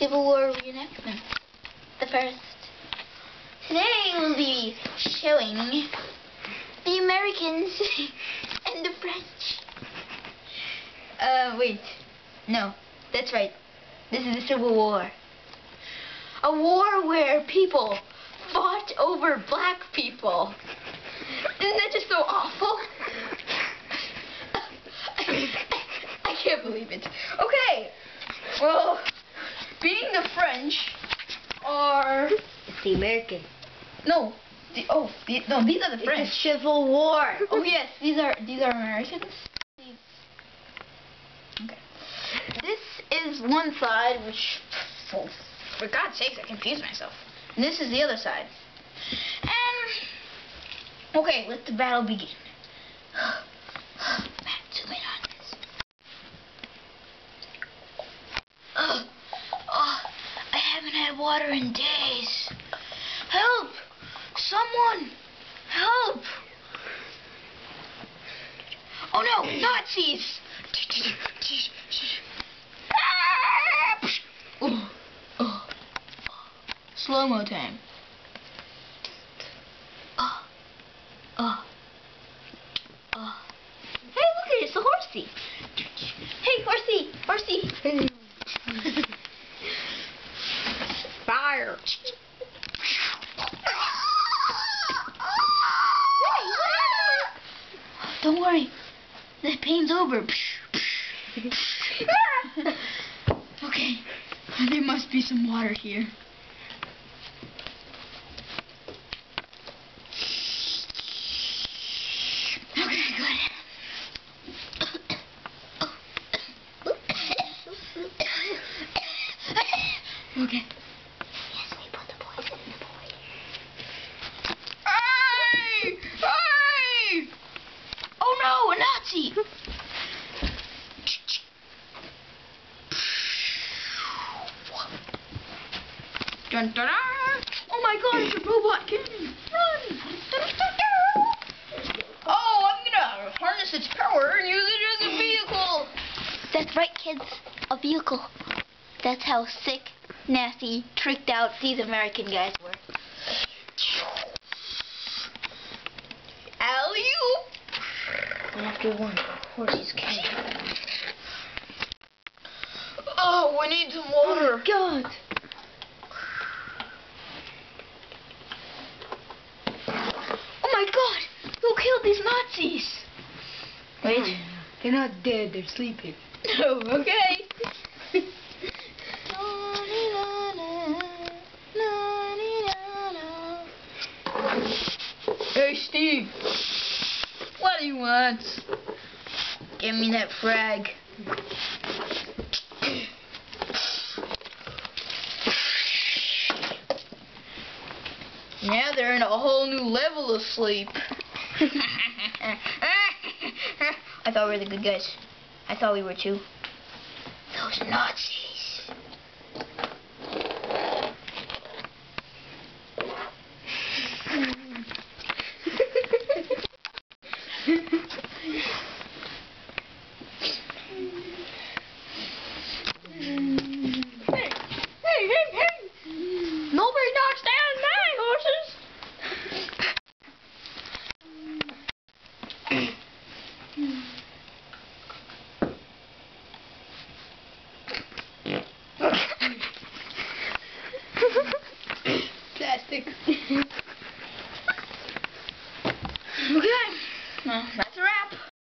Civil War reenactment. The first. Today we'll be showing the Americans and the French. Wait. No, that's right. This is the Civil War. A war where people fought over black people. Isn't that just so awful? I can't believe it. Okay. Well, being the French are... It's the American. No. These are the French. It's a civil war. Oh yes, these are Americans. Okay. This is one side, which, for God's sakes, I confused myself. And this is the other side. And okay, let the battle begin. Matt, zoom in on this. I haven't had water in days. Help! Someone! Help! Oh no! Nazis! Slow-mo time. Hey, look at it! It's a horsey! Hey, horsey! Horsey! Fire! Don't worry. The pain's over. Okay. There must be some water here. Okay, good. Okay. Yes, we put the poison in the boy. Hey! Hey! Oh no, a Nazi! Dun, dun, dun. Oh my God, it's a robot cannon! Run! Dun, dun, dun. Oh, I'm gonna harness its power and use it as a vehicle! That's right, kids. A vehicle. That's how sick, nasty, tricked out these American guys were. Alley-oop! After one, horses came. Oh, we need some water. Oh God! Oh my God! Who killed these Nazis? Wait. They're not dead, they're sleeping. Oh, okay. Hey, Steve. What do you want? Give me that frag. Yeah, they're in a whole new level of sleep. I thought we were the good guys. I thought we were too. Those Nazis. Hey! Nobody knocks down my horses! Plastic. Okay. Well,